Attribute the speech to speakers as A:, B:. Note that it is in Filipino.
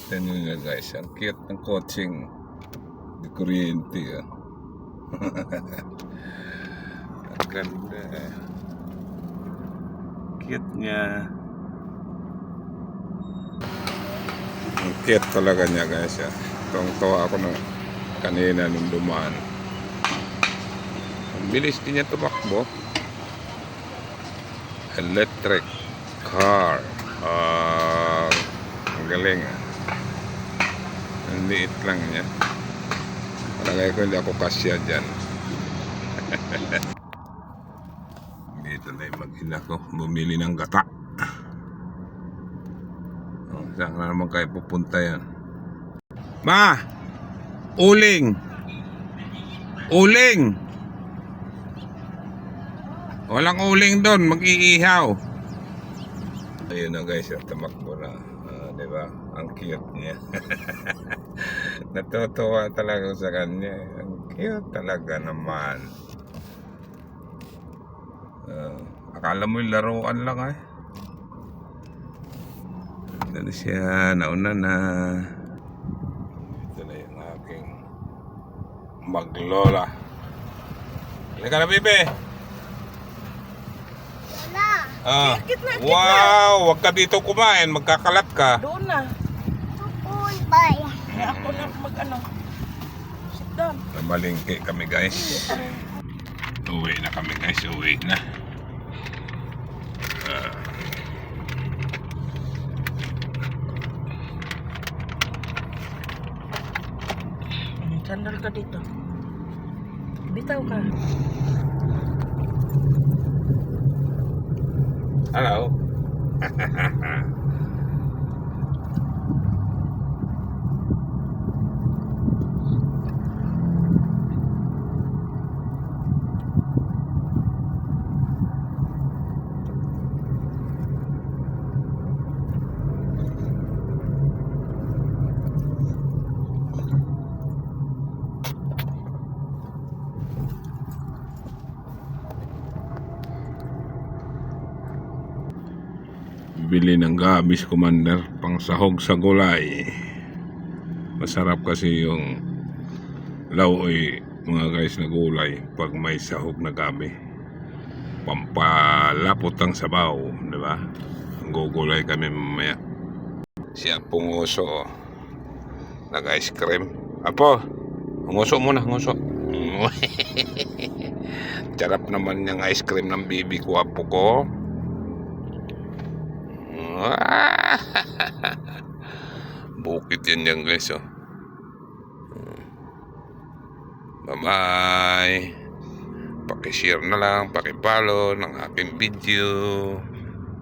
A: Tignan nyo na guys, ang cute ng coaching di kuryente. Ang ganda. Cute niya. Ang cute talaga niya guys. Tuwang-tuwa ako na kanina nung dumaan. Ang bilis din niya tumakbo. Electric car. Ang galing. Ang liit lang niya. Palagay ko hindi ako kasya dyan. Dito na yung mag-ina ko. Bumili ng gata. Saan na naman kayo pupunta yan? Ma! Uling! Uling! Walang uling doon. Mag-iihaw. Ayun na guys. Tumakbo na. Diba? Ang cute niya. Natutuwa talaga sa kanya. Ang cute talaga naman. Akala mo yung laruan lang eh. Dali siya. Nauna na. Ito na yung aking maglola. Halika na, bebe. Wow, wag ka dito kumain, magkakalat ka.
B: Doon na.
C: Bye.
B: Ako na mag-ano. Sit down.
A: Malingki kami guys. Uwi na kami guys, uwi na.
B: Sandal ka dito. Bitaw ka.
A: Hello. Bili ng gabis, Commander, pang sahog sa gulay. Masarap kasi yung lauoy mga guys na gulay pag may sahog na gabi. Pampalapot ang sabaw, di ba? Gugulay kami mamaya. Siya punguso, nag-ice cream. Apo, nguso muna, nguso. Sarap naman yung ice cream ng bibi ko, apo ko. Bukit yan guys. Bye bye. Pakishare na lang, pakipollow ng aking video.